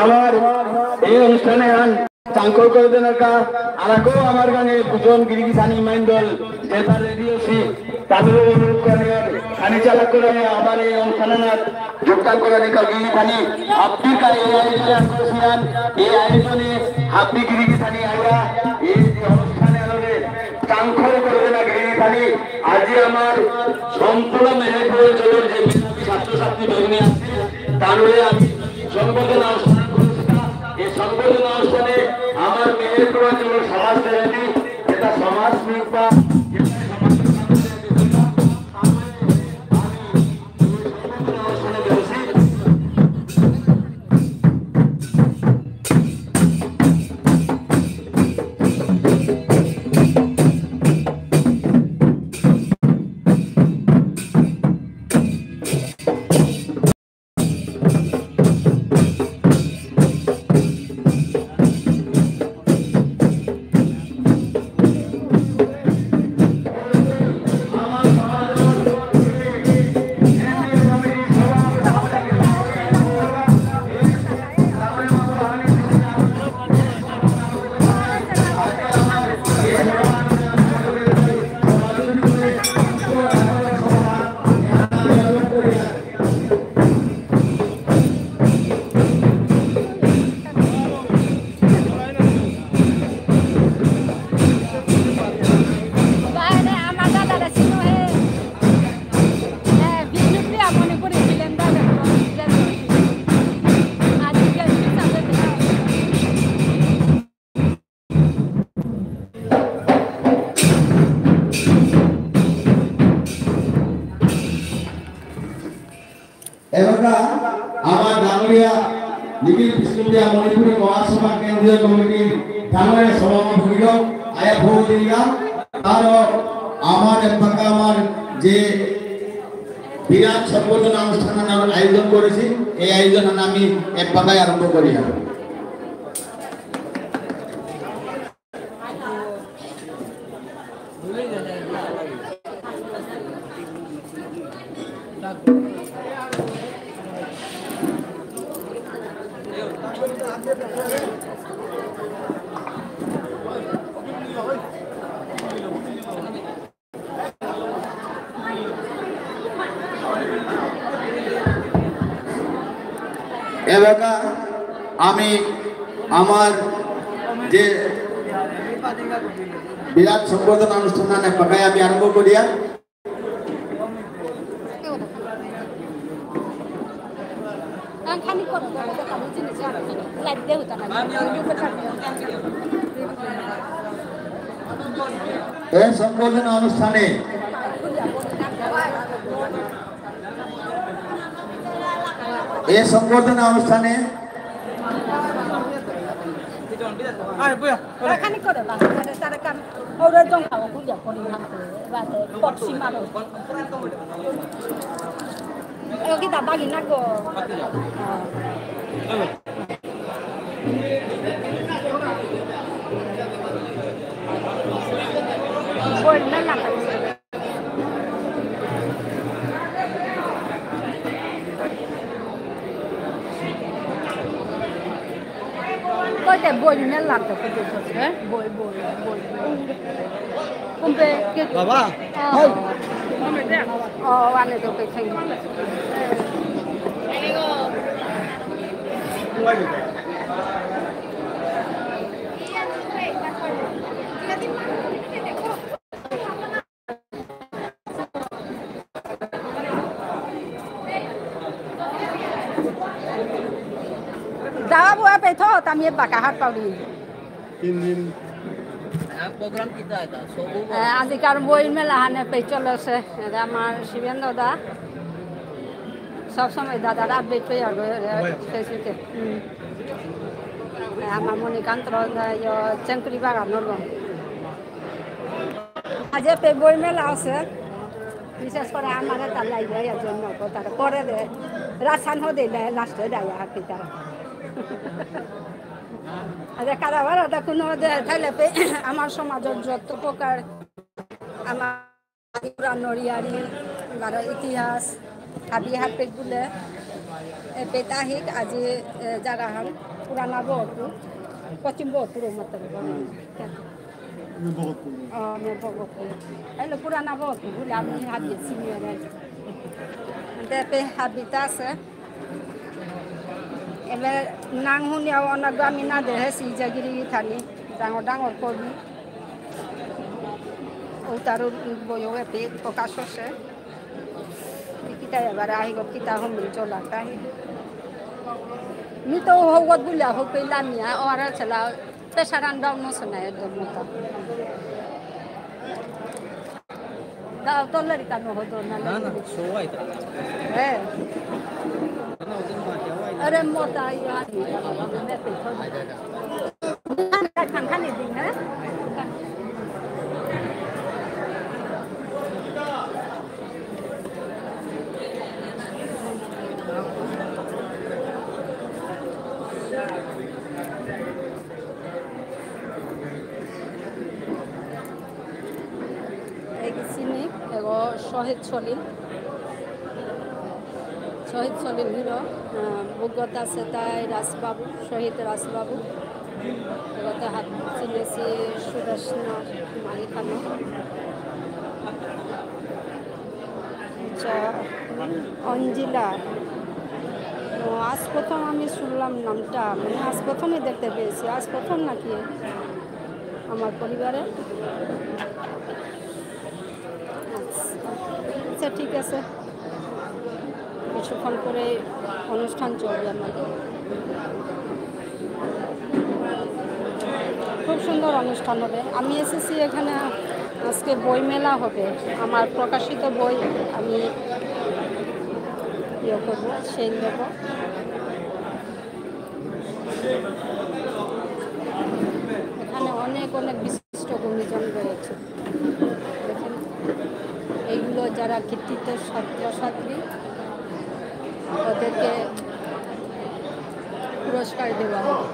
আমার এই অনুষ্ঠানে চাঙ্কর করে দেন আরাকেও আমার গানে দুজন গিরিগিসানি মাইন্ডল যেটা রেডিও সি তাদেরও অনুরোধ করে খানি চালক করে আমার এই অনুষ্ঠানে যোগদান করে গিরিগিসানি আপনি এই আয়োজনে করেছিলেন এই আয়োজনে আপনি গিরিগিসানি আইয়া এই অনুষ্ঠানে আমাদের চাঙ্কর করে দেন গিরিগিসানি আজ আমার সম্পূর্ণ মেহেরপুর জেলার যে ছাত্রছাত্রী ভগ্নী আছে তাহলে আমি সংবর্ধনা অনুষ্ঠান করেছিলাম এই সংবর্ধনা অনুষ্ঠানে আমার মেহেরপুর অঞ্চলের সমাজ সেবানী যেটা সমাজ নির্বাহ আমার ডাঙ্গরিয়া নিখিল বিষ্ণুপ্রিয়া মণিপুরী মহাসভা কেন্দ্রীয় কমিটির ডাঙ্গরিয়া সভাপতি আয়া ভৌদিকা তার আমার আমার যে বিরাট সম্বোধনা অনুষ্ঠান আয়োজন করেছি এই আয়োজন আমি এক পাকায় আরম্ভ করি এলাকা আমি আমার যে বিরাট সম্বোধনা অনুষ্ঠান পাকায় আমি আরম্ভ করিয়া এই সম্বোধনা অনুষ্ঠানে kita bagi nago. Boleh nak. Kau tak boleh nak lap tak kerja tu, eh? Boleh. Kumpe. Bapa. Oh, ane tu kecil. Dah buat apa itu? Kami bakar hat pauli. program kita itu. Azikar boi mela hane pecholo se. Amar Shiven Dada. সব সময় দাদার update পেয়ে আর ফেসবুকে আমার মণিকান্ত চেঙ্কুরি বাগান নরগম আজ বই মেলা আছে বিশেষ করে আমার তার লাইবে জন্য তারা করে দে রাসান হো দিলে লাস্টে দেয় হাতি তারা কারাবার ওটা কোনো থাইলে আমার সমাজের যত প্রকার আমার পুরানো রিয়ারি ইতিহাস হাবি হাতে গুলে Petahik aji jagahan purana botu pachim botu matlab मैं बहुत हेलो पुराना बहुत भूला मैं हाथ ये सीनियर है ते पे habitas एबे नांग हुनिया अनगामी ना दे है सी जगिरी थानी डांगो डांगो कोबी उतारो बोयो पे प्रकाश से kita ya barahi got kita hom chola kai ni to hogot bulia ho pe lamia ora chala pesaran daw no sona edom ta da toleri ta no hodo na ना ना सोवा इतना eh ना उधर मार क्या हुआ अरे मोटा यार मैं पे खान खान नहीं दी है শহীদ সলিল হিরো ভূগত আছে তাই রাজবাবু শহীদ রাজবাবু গত হাত চিনেছি সুদর্শন মালিকানা অঞ্জিলা আজ প্রথম আমি শুনলাম নামটা মানে আজ প্রথমই দেখতে পেয়েছি আজ প্রথম নাকি আমার পরিবারে আচ্ছা ঠিক আছে কিছুক্ষণ করে অনুষ্ঠান চলবে আমাদের খুব সুন্দর অনুষ্ঠান হবে আমি এসেছি এখানে আজকে বই মেলা হবে আমার প্রকাশিত বই আমি ইয়ে করবো সেই দেব এখানে অনেক অনেক বিশিষ্ট গুণীজন রয়েছে দেখেন এইগুলো যারা কৃতিত্ব ছাত্রছাত্রী ওদেরকে পুরস্কার দেওয়া হবে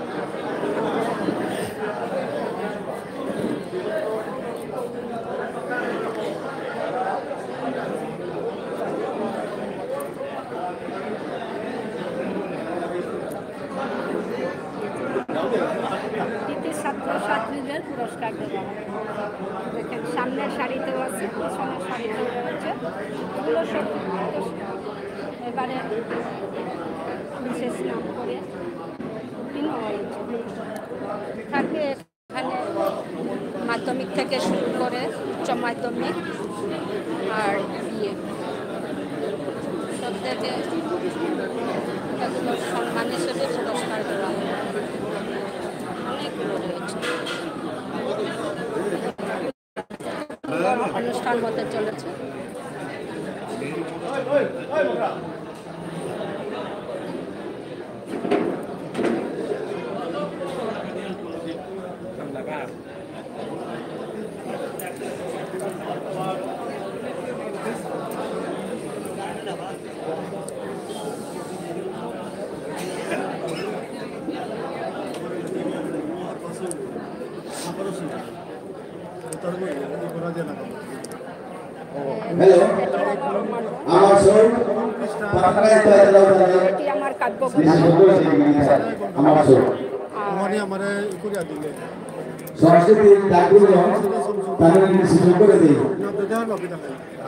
ছাত্রছাত্রীদের পুরস্কার দেওয়া হবে দেখেন সামনের সারিতেও আছে পিছনের সারিতেও রয়েছে এগুলো সব এবারে বিশেষ নাম করে থাকে এখানে মাধ্যমিক থেকে শুরু করে উচ্চ মাধ্যমিক আর বিয়ে সব থেকে এগুলো সম্মান হিসেবে পুরস্কার দেওয়া হয় অনেকগুলো রয়েছে অনুষ্ঠান হতে চলেছে হ্যালো আমার সর পাকড়াই তো দাও এটি আমার কাব্য আমার সর মানে আমারে করিয়া দিলে সরস্বতী ঠাকুর তাদের সুযোগ করে দেই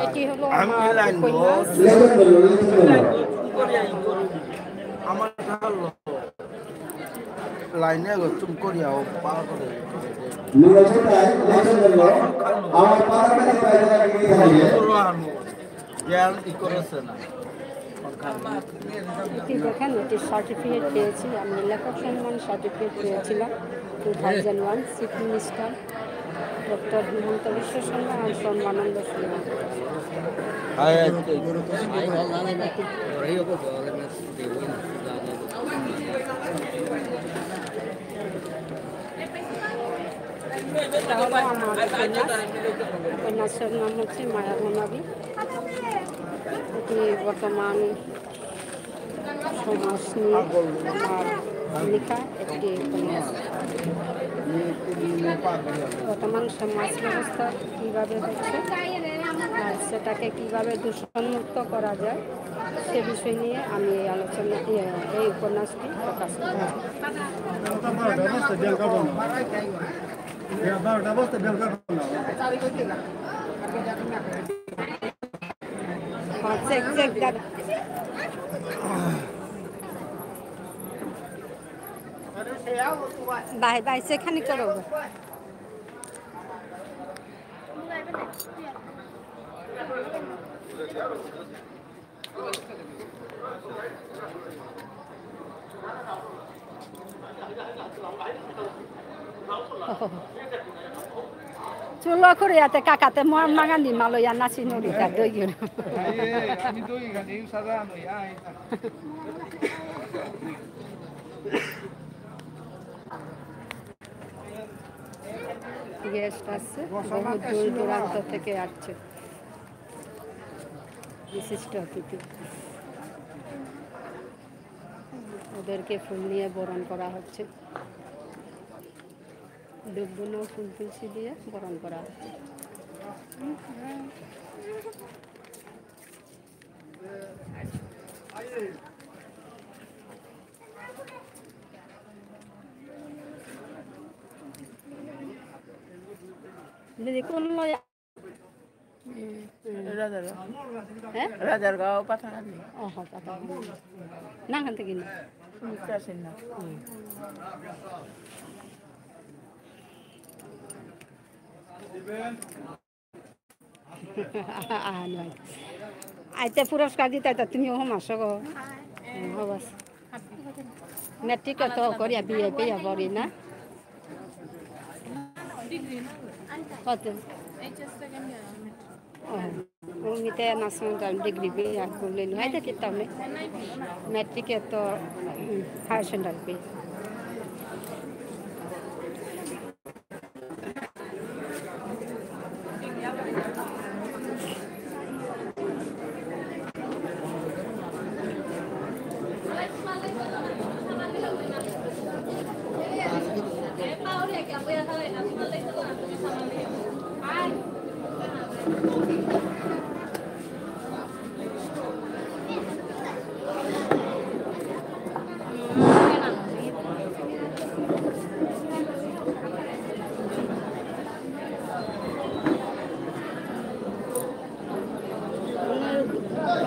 এটি হলো আমার উপন্যাস লেখন বলো আমার লাইনে গতুম করিয়াও পার করে নিরছতায় লেখন বলো আমার পারামানি পায়রা কি থাকে জ্ঞান ই করেছে না এটি দেখেন এটি সার্টিফিকেট পেয়েছি আমি লেখক সম্মান সার্টিফিকেট পেয়েছিলাম 2001 chief minister doctor Himanta Biswa Sarma আর সম্মানন্দ শর্মা आई वाला नहीं मैं रही हो को अगर मैं देवो ना এটা হলো আমার উপন্যাসের নাম হচ্ছে মায়া মনাবী এটি বর্তমান সমাজ নিয়ে আমার লেখা একটি উপন্যাস বর্তমান সমাজ ব্যবস্থা কীভাবে হচ্ছে আর সেটাকে কীভাবে দূষণমুক্ত করা যায় সে বিষয় নিয়ে আমি এই আলোচনা এই উপন্যাসটি প্রকাশ করেছি। বাই বাই সেখানে করো চুলো করে আতে কাকাতে মর মাগানি মালয়া নাচি নড়িটা দই গেল আমি দই গানি সাদা নই আই গেস্ট আসছে বহু দূর দূরান্ত থেকে আসছে বিশিষ্ট অতিথি ওদেরকে ফুল নিয়ে বরণ করা হচ্ছে ডুবগুলো ফুল তুলসী দিয়ে বরণ করা হচ্ছে দিদি কোন রাজারগাঁও পাথারানি ও পাতা না খান থেকে না আইতে পুরস্কার দিতে তুমি ওহ মাস গো হবাস মেট্রিক তো করিয়া বিয়ে পেয়ে পড়ি না কত মিতে ন্যাশনাল ডিগ্রি পেয়ে করলেন হয়তো কিতাব মেট্রিকে তো হায়ার সেকেন্ডারি পেয়ে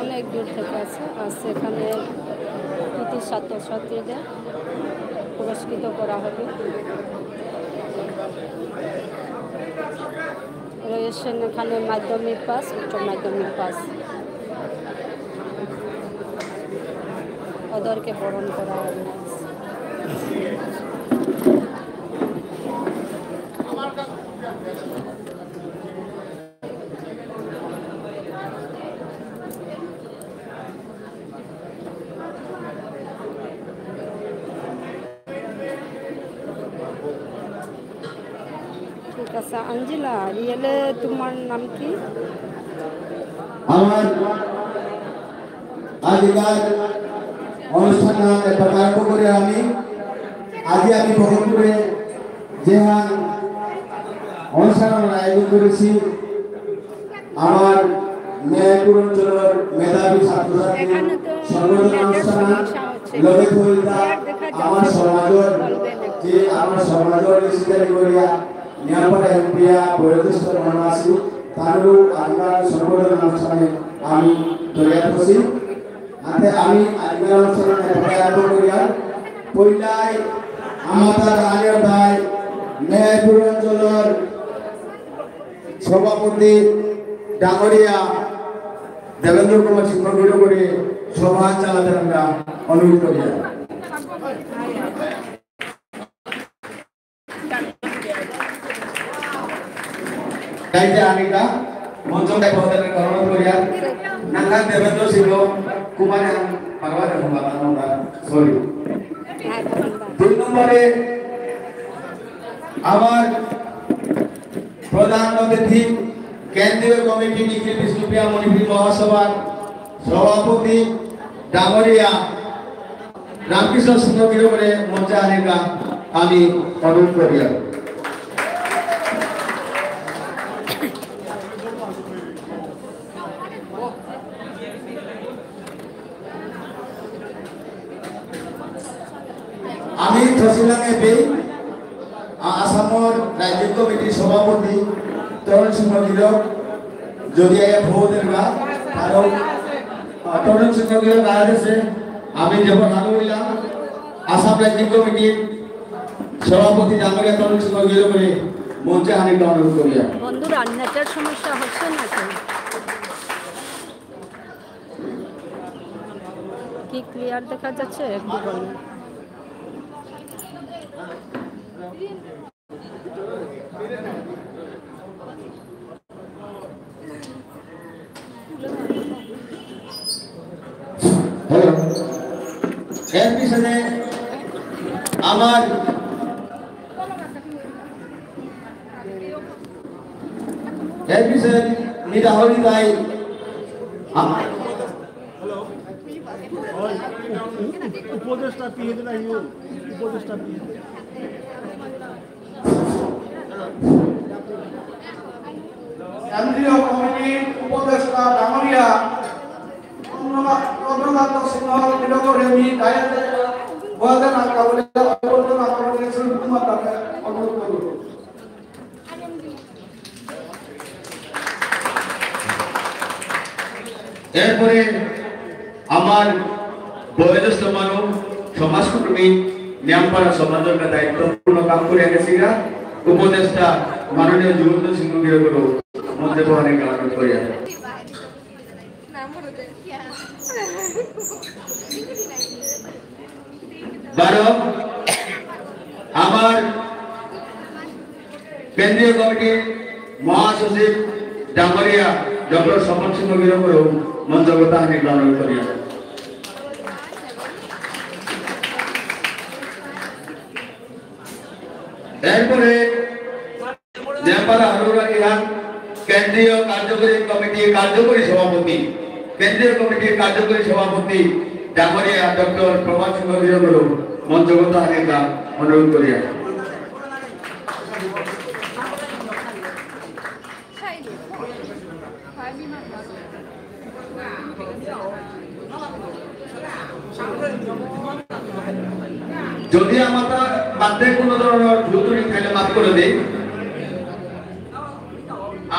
অনেক দূর থেকে আছে আর সেখানে কৃতি ছাত্রছাত্রীদের পুরস্কৃত করা হবে রয়েছেন এখানে মাধ্যমিক পাস উচ্চ মাধ্যমিক পাস ওদেরকে বরণ করা হবে ঠিক আছে আঞ্জিলা রিয়েলে তোমার নাম কি আমার আজকাল অনুষ্ঠান প্রারম্ভ করে আমি ভগবানপুরে যে অনুষ্ঠান আয়োজন করেছি আমার মেহেরপুর অঞ্চলের মেধাবী ছাত্রছাত্রী সংগঠন অনুষ্ঠান লগে হইতা আমার সমাজের যে আমার সমাজের সিদ্ধান্ত করিয়া নিয়াপড়া এমপিয়া বয়োজ্যেষ্ঠ মানুষ তারও আজকাল সংগঠন অনুষ্ঠানে আমি জড়িত আছি আতে আমি আজকাল অনুষ্ঠানে আরম্ভ করিয়া পইলাই আমাদের আগের ভাই মেহেরপুর অঞ্চলের সভাপতি ডাঙরিয়া দেবেন্দ্র কুমার সিংহ করে সভা চালাতে আমরা অনুরোধ করি আনিকা মঞ্চটাই বদলের করণ করিয়া নাকা দেবেন্দ্র সিংহ কুমার ভগবান আমরা সরি 2 নম্বরে আমার প্রধান অতিথি কেন্দ্রীয় কমিটি নিখিল বিষ্ণুপ্রিয়া মণিপুর মহাসভার সভাপতি ডাঙরিয়া রামকৃষ্ণ সিংহ করে মঞ্চে আনিকা আমি অনুরোধ করিয়া আমি থসিলাং এপি আসামৰ ৰাজ্যিক কমিটিৰ সভাপতি তৰুণ সিংহ গিৰক যদি ভোটেরগা আৰু তৰুণ সিংহ গিরক আছে আমি যখন আলুইলা আসাম রাজ্যিক কমিটির সভাপতি জামারিয়া তরুণ সিংহ গিরকরে মঞ্চে হানিকে অনুরোধ করিয়া। বন্ধুরা নেটের সমস্যা হচ্ছে নাকি কি ক্লিয়ার দেখা যাচ্ছে একটু বলুন। হ্যালো এর পিছনে আমার এর পিছনে নিরাহরি তাই উপদেষ্টা পিএইচডি না ইউ উপদেষ্টা পিএইচডি কেন্দ্রীয় কমিটির উপদেষ্টা ডাঙরিয়া চন্দ্রকান্ত সিংহ নিরগরে মি গায়তে বয়াতে না কাবলে অবর্তন আপনাদের সুকুমার তাকে অনুরোধ করব। এরপরে আমার বয়োজ্যেষ্ঠ মানব সমাজকর্মী নিয়ামপাড়া সমাজের দায়িত্বপূর্ণ কাম করে গেছিলা উপদেষ্টা মাননীয় যুবন্ত সিংহ গিরকর মধ্যে বহনে অনুরোধ করিয়া। বারো আমার কেন্দ্রীয় কমিটির মহাসচিব ডাঙ্গরিয়া ডক্টর স্বপন সিংহ গিরকর মঞ্চগতা হানি অনুরোধ করিয়া। এরপরে নেপালা হারুরানিহান কেন্দ্রীয় কার্যকরী সভাপতি কেন্দ্রীয় কমিটির কার্যকরী সভাপতি ডাঙ্গরিয়া ডক্টর প্রভাত সিংহ গিরকর মঞ্চগতা হানি অনুরোধ করিয়া। যদি আমার বাধ্যে কোনো ধরনের ভুল ত্রুটি থাকলে মাফ করে দিই।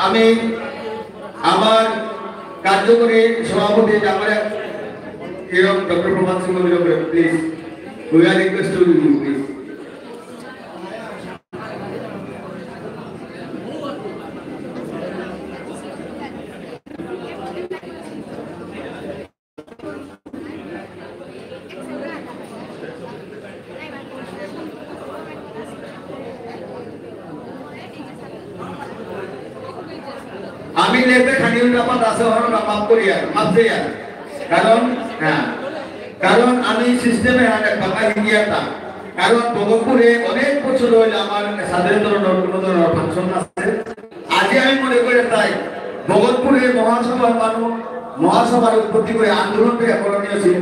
আমি আমার কার্যকরী সভাপতি জামারিয়া ডক্টর প্রভাত সিংহ গিরকর please we are request to you please. আমি লেতে খানিউল রাপাত আছে হরণ মাফ করিয়া মাফ দেয়া কারণ হ্যাঁ কারণ আমি সিস্টেমে একটা বাঁকা গিয়াটা কারণ ভগবপুরে অনেক বছর হইল আমার স্বাধীনতা কোনো ধরনের ফাংশন আছে আজ আমি মনে করে তাই ভগবপুরে মহাসভার উৎপত্তি করে আন্দোলনকে করণীয় ছিল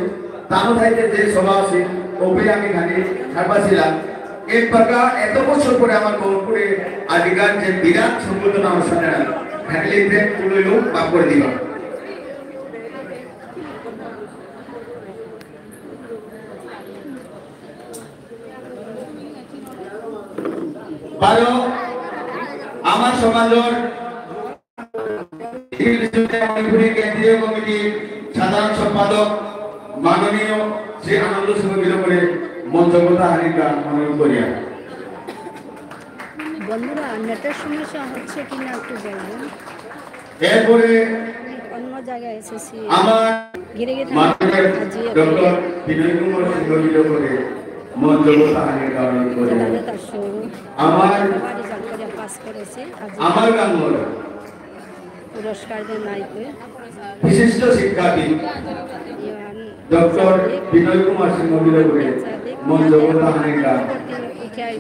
তানো থাইতে যে সভা আছে ওপে আমি খানি ছাড়বাছিলাম এক বাঁকা এত বছর পরে আমার ভগবপুরে আদিকার যে বিরাট সংগঠন অনুষ্ঠানে ফ্যামিলিতে তুলে মাফ করে দিবা। বারো আমার সমাজের কেন্দ্রীয় কমিটির সাধারণ সম্পাদক মাননীয় শ্রী আনন্দ সিংহ গিরকরে মঞ্চগতা হানিকা অনুরোধ করিয়া। বন্ধুরা নেটের সমস্যা হচ্ছে কিনা একটু বলবেন। এরপরে অন্য জায়গায় এসেছি আমার ঘিরে ঘিরে ডক্টর বিনয় কুমার সিংহ গিরকরে মঞ্চগতা হানিকা অনুরোধ করিয়া। আমার পাস করেছি আমার গাঙ্গর পুরস্কার দেন নাইতে বিশিষ্ট শিক্ষাবিদ ডক্টর বিনয় কুমার সিংহ গিরকরে মঞ্চগতা হানিকা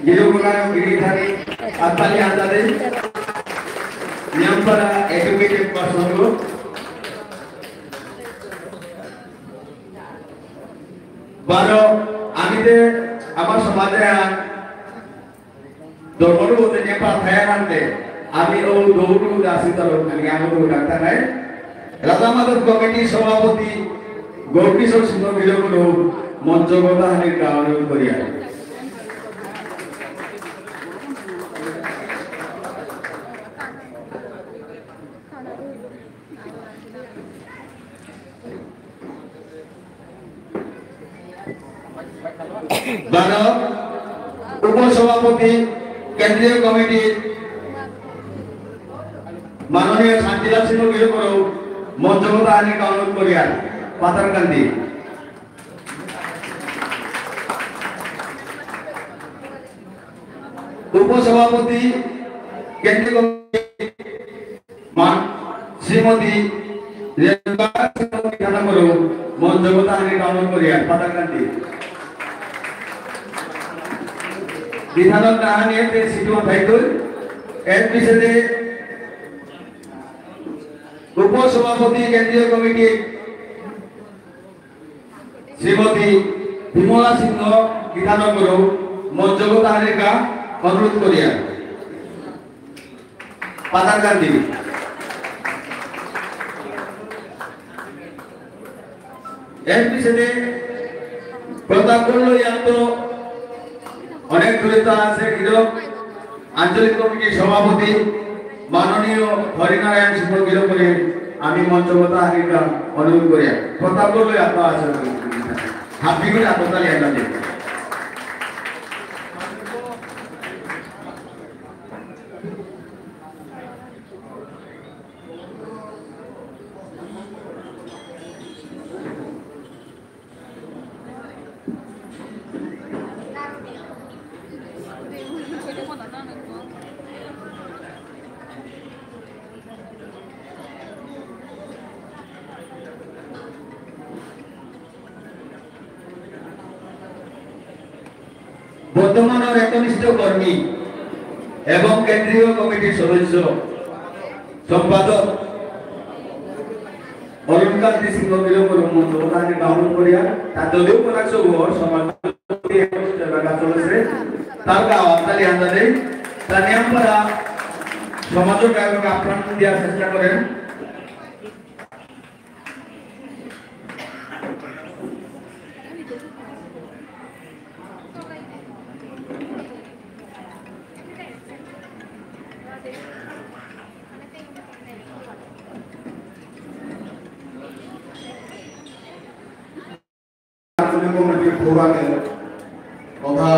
গিরকরা গিরিধারী আতালি আজাদে নিয়ামপাড়া এডুকেটেড পারসন গ্রুপ। বারো আমি আমার সমাজে ধর্মর বলতে নেপাল থায়ার আনতে আমি ও দৌড়ু আসি তার আমি ডাক্তার নাই রাজা মাধব কমিটির সভাপতি গৌরকিশোর সিংহ গিরকর মঞ্চগতা হানির অনুরোধ করিয়া। 12 উপসভাপতি কেন্দ্রীয় কমিটির মাননীয় শান্তিলাল সিংহ গৃহকর মঞ্চগত আইনকে অনুরোধ করিয়া পাতারকান্দি উপসভাপতি কেন্দ্রীয় কমিটি শ্রীমতী রেণুকা সিংহ মঞ্চগত আইনকে অনুরোধ করিয়া পাতারকান্দি বিধানক নাহানিয়ে সিটুয়া ভাইদুল এর পিছনে উপসভাপতি কেন্দ্রীয় কমিটি শ্রীমতী বিমলা সিংহ বিধানগুরু মঞ্চগত আইনকা অনুরোধ করিয়া পাতারকান্দি এর পিছনে প্রতাপগড় লইয়ান্ত অনেক দূরত্ব আছে গিরক আঞ্চলিক কমিটির সভাপতি মাননীয় হরিনারায়ণ সিংহ গিরকরে আমি মঞ্চগত আইনকা অনুরোধ করিয়া প্রতাপগড় লই আপনার আছে হাফি করে আপনার একটা দিন বর্তমান একনিষ্ঠ কর্মী এবং কেন্দ্রীয় কমিটির সদস্য সম্পাদক অরুণকান্তি সিংহ গৃহকর মঞ্চগত আইনকে অনুরোধ করিয়া তার দলীয় পরাক্ষ সমাজ চলেছে তার আওয়াজতালি আন্দাজে তার নিয়মপরা সমাজক এবং আপ্রাণ দেওয়ার চেষ্টা করেন কমিটির প্রোগ্রামের তথা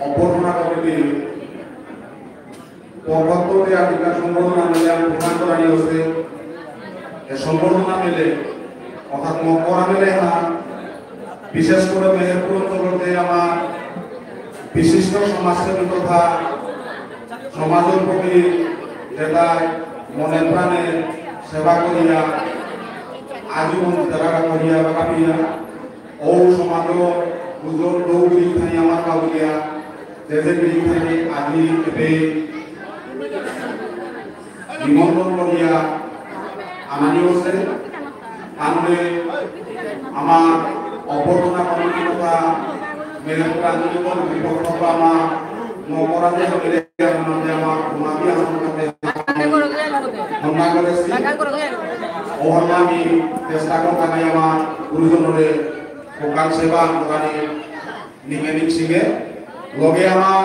অভ্যর্থনা কমিটির পরবর্তী আধিকার সম্বর্ধনা মেলে প্রদান করা হয়েছে সম্বর্ধনা মেলে অর্থাৎ মকরা মেলে বিশেষ করে মেহেরপুর অঞ্চলতে আমার বিশিষ্ট সমাজসেবী তথা সমাজোপযোগী যেটা মনে প্রাণে সেবা করিয়া আজীবন সেবা করিয়া বা কাটিয়া ও সমাজ উজ্জ্বল দৌড়ি থানি আমার কাউরিয়া যে থানি আজি এবে নিমন্ত্রণ করিয়া আনানি হচ্ছে তাহলে আমার অভ্যর্থনা কমিটি তথা মেহেরপুর আঞ্চলিক কমিটির পক্ষ থেকে আমার নবরাজে আমার ঘুমাবি ঘটনা করেছি ওহরমা আমি চেষ্টা করতাম আমার গুরুজনরে সকাল সেবা দোকানে নিমেনিক সিংহে লগে আমার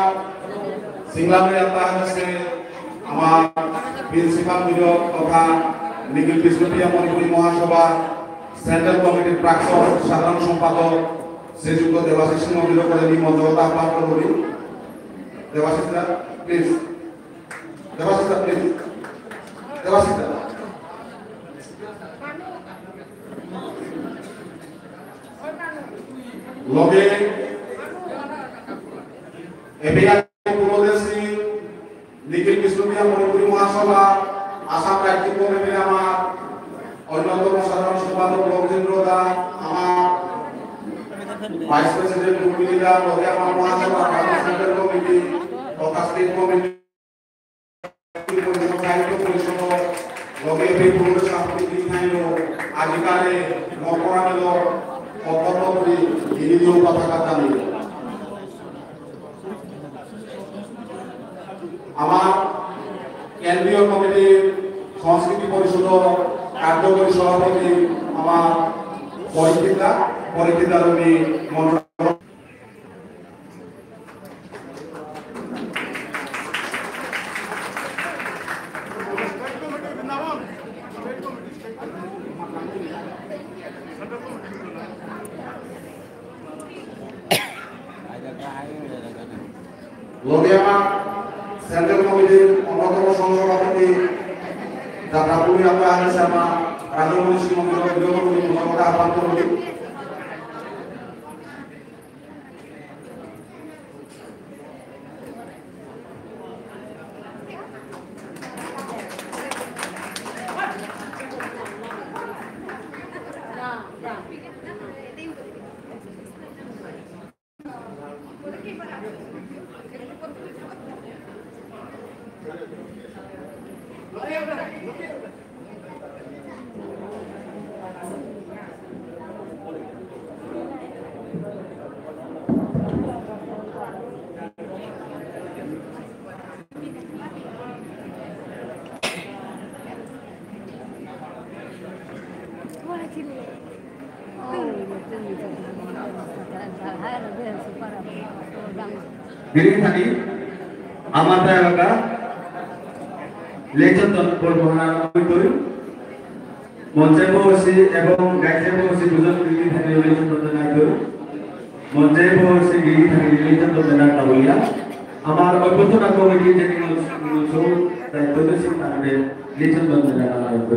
সিংলামের একটা আছে আমার প্রিন্সিপাল বিরোধ তথা নিখিল বিষ্ণুপ্রিয়া মণিপুরী মহাসভা সেন্ট্রাল কমিটির প্রাক্তন সাধারণ সম্পাদক শ্রীযুক্ত দেবাশিস সিংহ বিরোধ মঞ্চগত আহ্বান করি দেবাশিস প্লিজ দেবাশিস প্লিজ দেবাশিস লগে এবিআই পূর্বদেশী নিখিল বিষ্ণুপ্রিয়া মণিপুরী মহাসভা আসাম রাজ্যিক কমিটির আমার অন্যতম সাধারণ সম্পাদক রবীন্দ্র দা আমার ভাইস প্রেসিডেন্ট রুমিলিদা লগে আমার মহাসভা সেন্ট্রাল কমিটি তথা স্টেট কমিটি সাহিত্য পরিষদ লগে বিভিন্ন সাংস্কৃতিক আইন আজিকালে মকরা মেল অপরপরি হিন্দু পতাকা জানি আমার কেন্দ্রীয় কমিটির সংস্কৃতি পরিষদ কার্যকরী সভাপতি আমার পরীক্ষিতা রবি মন্ডল লদিয়ামা সেন্ট্রাল কমিটির অন্যতম সহসভাপতি যাত্রাপুরি আমরা আনিস শর্মা রাজমন্ত্রী শ্রীমন্দির গৃহকর্মী মোটামুটি আহ্বান করি গিরিখানি আমাদের এলাকা লেচন্দন পরিবহন মঞ্চে বসি এবং গাইছে বসি দুজন গিরিখানি লেচন্দন নাইতো মঞ্চে বসি গিরিখানি লেচন্দন নাইতো বলিয়া আমার অভ্যর্থনা কমিটি যে সব দায়িত্ব দিয়েছে তাদের লেচন্দন নাইতো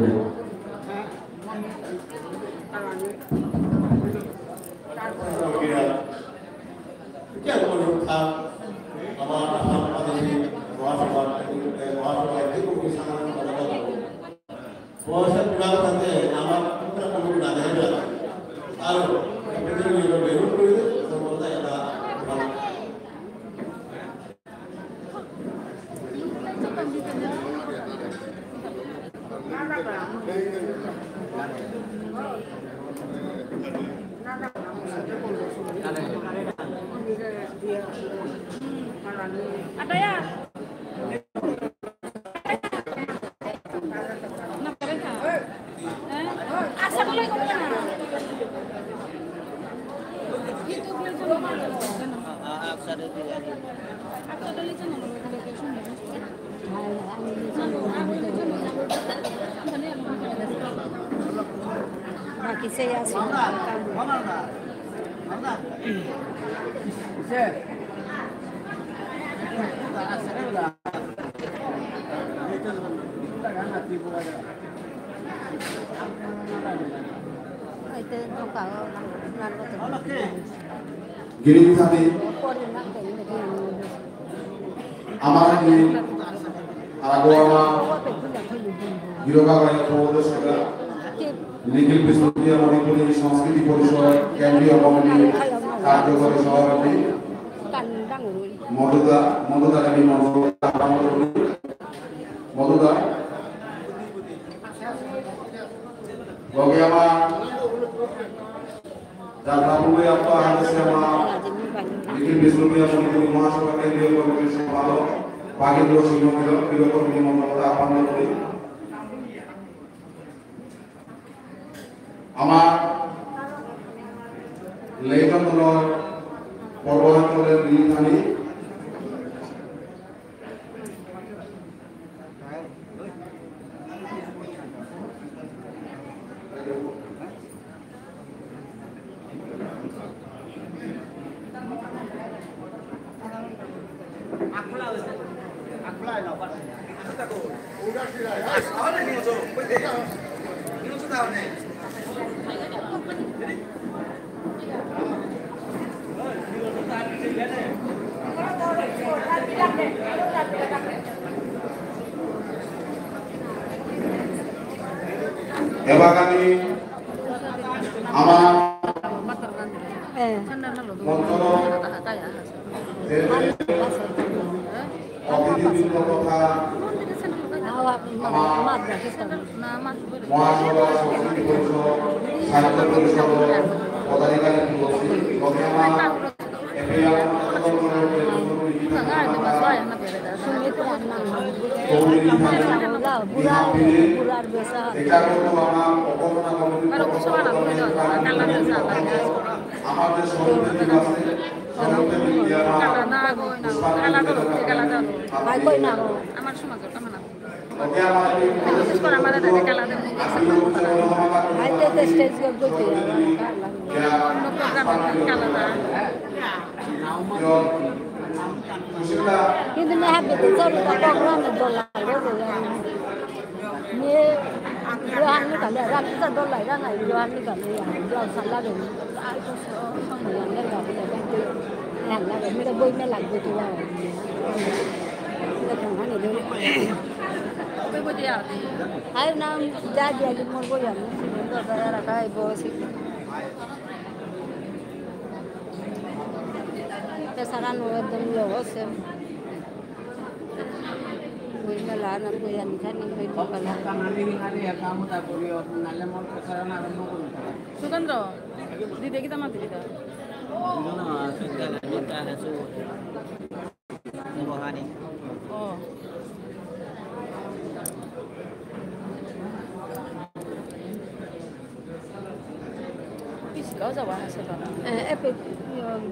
Aquí se hace গিরিখানি আমার কি আরাগোয়ামা গিরোগাগাই প্রদেশকা নিখিল বিষ্ণুপ্রিয়া মণিপুরী সংস্কৃতি পরিষদ কেন্দ্রীয় কমিটি কার্যকরী সভাপতি মধুদা দেবী মধুদা গগিয়ামা যাত্রাপুরি আপা হাদিসেমা নিখিল বিষ্ণুপ্রিয়া মণিপুরী মহাসভা কেন্দ্রীয় কমিটির সম্পাদক বাগেন্দ্র সিংহ গৃহকর্মী মন্ত্রণালয় আহ্বান করি আমার লেখনের পর্বতাঞ্চলের গিরিখানি এবাগানি আমার মন্ত্র অতিথিবৃন্দ তথা মহাসভা সংস্কৃতি পরিষদ সাহিত্য পরিষদ পদাধিকারী আমাদের সুশীলদা কিন্তু না হবে তো চলো তো প্রোগ্রামে ডলার নে Yohan ni kali ada kita dollar kan Yohan ni kali ya jual salah dong aku sama yang lain nggak boleh kan yang lain mereka boy melak gitu lah kita kan ini apa boy dia ayo nam jadi lagi mau boy ya kita bayar kayak bos pesanan udah luas boy melak na boy yang kan ini boy melak kamu tak boleh nalar mau kesana arambho করুন সুগন্ধ দিদি দেখি তোমার দিদি না সেটা যেটা আছে রোহানি ও Piscau যাওয়া আছে তো এপে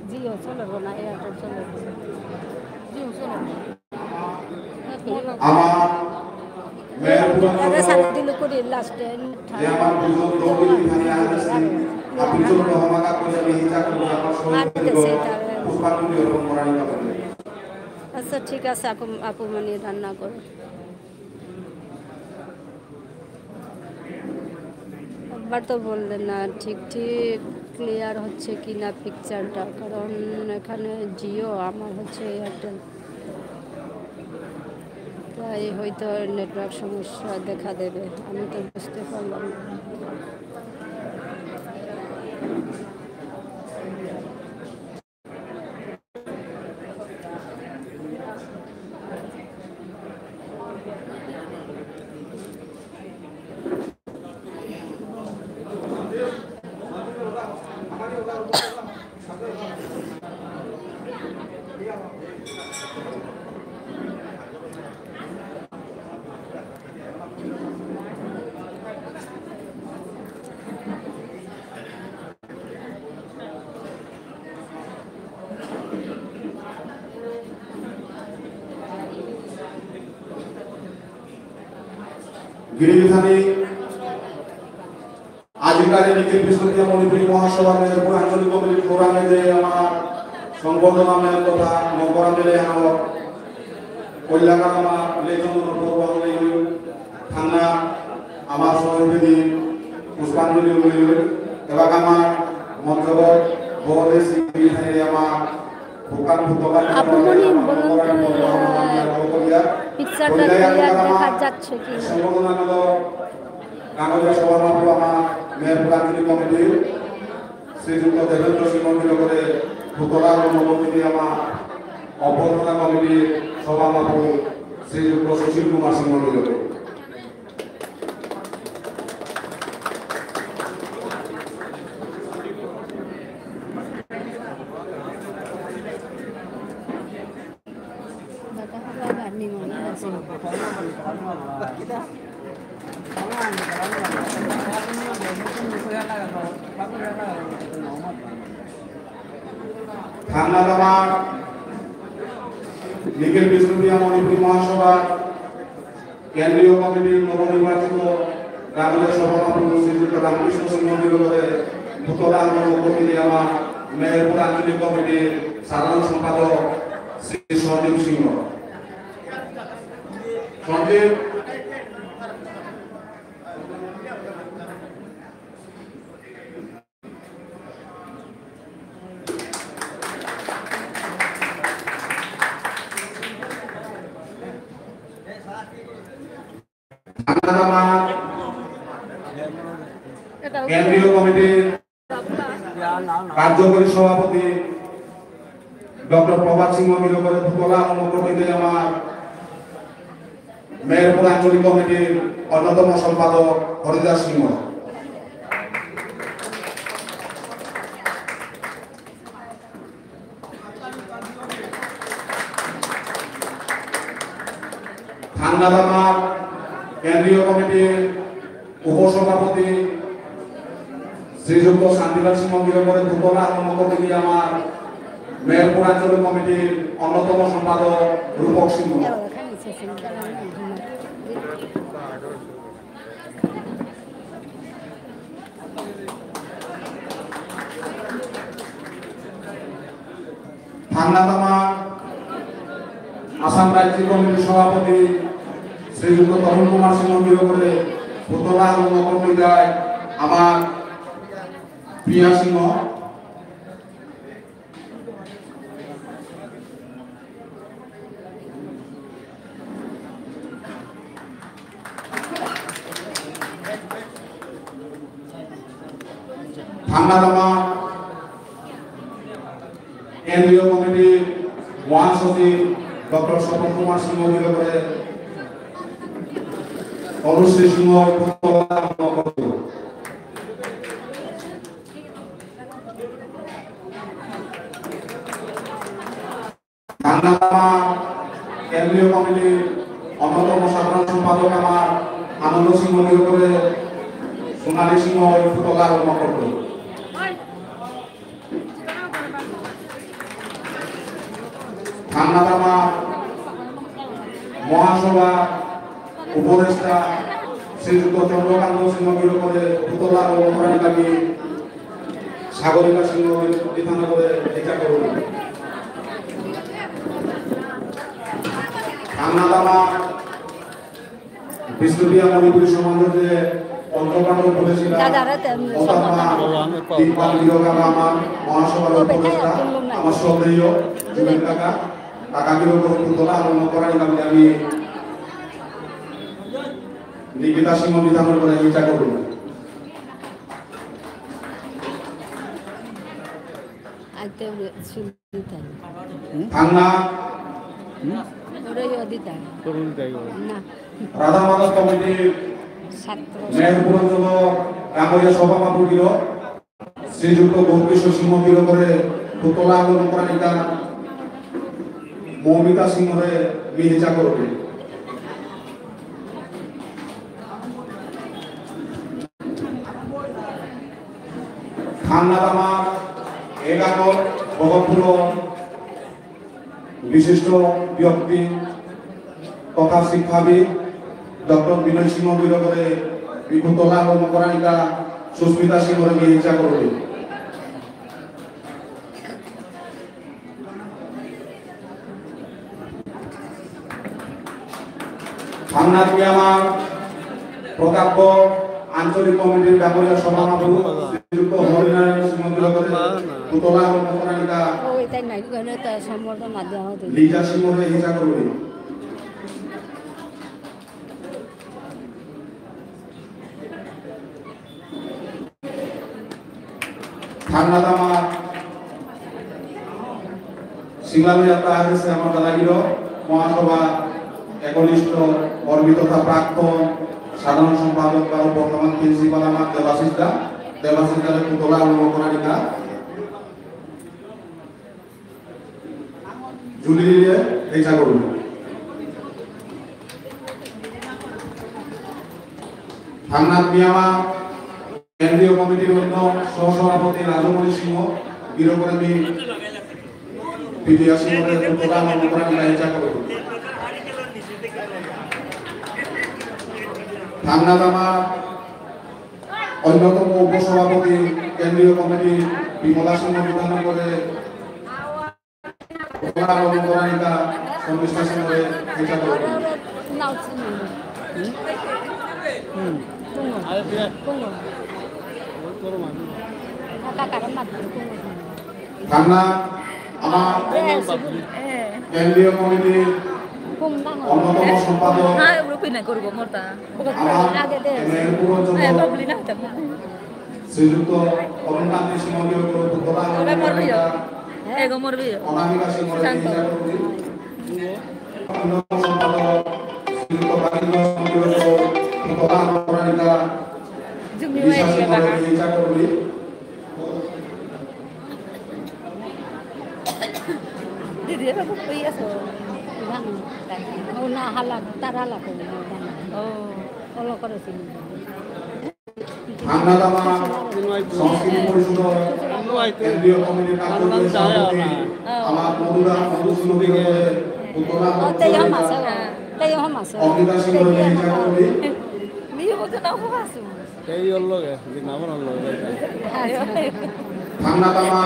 জিও চলে না এয়ারটেল চলে জিও চলে আমার মেয়ের ada salah di lukuri last day যে আমার দুজন দৌড়ি এখানে আসছেন আপনি চলুন আমাকে করে হিসাব করে আমার সহযোগিতা পুষ্পাঞ্জলি অর্পণ করার জন্য আচ্ছা ঠিক আছে আপু মানে রান্না করো একবার তো বললেন না ঠিক ক্লিয়ার হচ্ছে কি না পিকচারটা কারণ এখানে জিও আমার হচ্ছে এয়ারটেল তাই হয়তো নেটওয়ার্ক সমস্যা দেখা দেবে আমি তো বুঝতে পারলাম না গিরিবিধানী আজিকার নিখিল বিশ্ববিদ্যালয় মণিপুরী মহাসভার মেহেরপুর আঞ্চলিক কমিটির প্রোগ্রামে যে আমার সংবর্ধনা মেল তথা নগরা মেলে আমার কল্যাণ আমার লেজন পূর্বাঙ্গলী থানা আমার সহযোগী পুষ্পাঞ্জলি এবং আমার মন্ত্রক বহুদেশ আমার আপনি বলুন পিকচারটা ক্লিয়ার দেখা যাচ্ছে কি কাগজের সভাপতি আমার মেহেরপুর আঞ্চলিক কমিটির শ্রীযুক্ত দেবেন্দ্র সিংহ করে ভূতলা কমিটি আমার অভ্যর্থনা কমিটির সভাপতি শ্রীযুক্ত সুশীল কুমার সিংহ থানাদামার নিখিল বিশ্ববিদ্যালয় মণিপুরী মহাসভার কেন্দ্রীয় কমিটির নবনির্বাচিত রাজ্যের সভাপতি শ্রীযুক্ত রামকৃষ্ণ সিংহ করে ভূতলা কমিটি আমার মেহেরপুর আঞ্চলিক কমিটির সাধারণ সম্পাদক শ্রী সঞ্জীব সিংহ সঞ্জীব কেন্দ্রীয় কমিটির কার্যকরী সভাপতি ডক্টর প্রভাত সিংহ করে ভূতলা কমিটি আমার মেহেরপুর আঞ্চলিক কমিটির অন্যতম সম্পাদক হরিদাস সিংহ থানদাদামার কেন্দ্রীয় কমিটির উপসভাপতি শ্রীযুক্ত শান্তিলাল সিংহ করে ভূতলা কমিটি আমার মেহেরপুর আঞ্চলিক কমিটির অন্যতম সম্পাদক রূপক সিংহ থানদাদামার আসাম রাজ্য কমিটির সভাপতি শ্রীযুক্ত তরুণ কুমার সিংহ বিয়োগে পুতলা উন্মোচন পর্যায়ে আমার প্রিয়া সিংহ, থান্নাদামা কেন্দ্রীয় কমিটির মহাসচিব ডক্টর স্বপন কুমার সিংহ বিয়োগে অনুশ্রী সিংহ কেন্দ্রীয় কমিটির অন্যতম সাধারণ সম্পাদক আমার আনন্দ সিংহ বিয়োগে সোনালী সিংহ পুতলা মকর্দ। থান্নাদামা মহাসভা উপদেষ্টা শ্রীযুক্ত চন্দ্রকান্ত সিংহ বিয়োগে পুতলা অপরাধী সাগরিকা সিংহ বিধাননগরে বিচার করুন। থান্নাদামা বিষ্ণুপ্রিয়া মণিপুরী সমাজে পঞ্চপাণ্ড বলেছিলেন আমার মহাসভার উপদেষ্টা আমার শ্রদ্ধেয় জুবেন কাকা কাকাকে পুতলা আরম্ভ করার আমি নিকিতা সিংহ বিধাননগরে বিচার করুন। থানা রাধা মাধব কমিটির মেহেরপুর রামইয়া সভাপতি শ্রীযুক্ত গৌরকিশোর সিংহ বিয়োগে পুতলা অনুপ্রাণিকা মৌমিতা সিংহরে বিচার করবে। থান্নাদামা এগারো ভগতপুর বিশিষ্ট ব্যক্তি তথা শিক্ষাবিদ ডক্টর বিনয় সিংহ বিয়োগে পুতলা অনুপ্রাণিকা সুস্মিতা সিংহরে বিচার করবে। থান্নার মিয়ামার প্রতাপ আঞ্চলিক কমিটির ব্যাপারীয় সভাপতি শ্রীযুক্ত হরিনারায়ণ সিংহ বিয়োগে পুতলা অনুপ্রাণিকা লিজা সিংহরে বিচার করবে। থান্নাদামা সিংলামী যাত্রা আসছে আমার দাদাগির মহাসভা একনিষ্ঠ কর্মী তথা প্রাক্তন সাধারণ সম্পাদক বা বর্তমান প্রিন্সিপাল আমার দেবাশিসদারের পুতলা অনুপ্রাণিকা জুলিয়ে বিচার করুন। থান্নার মিয়ামা কেন্দ্রীয় কমিটির অন্য সহসভাপতি রাজমণি সিংহ বীরপ্রেমী পিডিয়া সিংহের পুতলা অনুপ্রাণিকা বিচার করুন। থান্নাদামা অন্যতম উপসভাপতি কেন্দ্রীয় কমিটি বিমলা সিংহ বিধাননগরে পুতলা অনুপ্রাণিকা শর্মিষ্ঠা সিংহরে বিচার করুন। থান্না আমার কেন্দ্রীয় কমিটির অন্যতম সম্পাদক শ্রীযুক্ত অরুণকান্তি সিংহ বিয়োগে পুতলা অনুপ্রাণিকা অনামিকা সিংহরে বিচার করুন। অন্যতম সম্পাদক শ্রীযুক্ত বাগিন্দ্র সিংহ বিয়োগে পুতলা অনুপ্রাণিকা লিজা সিংহরে বিচার করুন। থান্নাদামা সংস্কৃতি পরিষদ কেন্দ্রীয় কমিটির কার্যকরী সভাপতি আমার মধু সিংহ বিয়োগে পুতলা অঙ্কিতা সিংহরে বিচার করবে। থান্নাদামা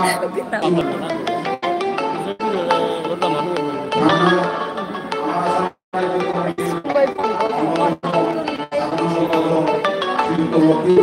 সম্পাদক শ্রীযুক্ত লক্ষ্মী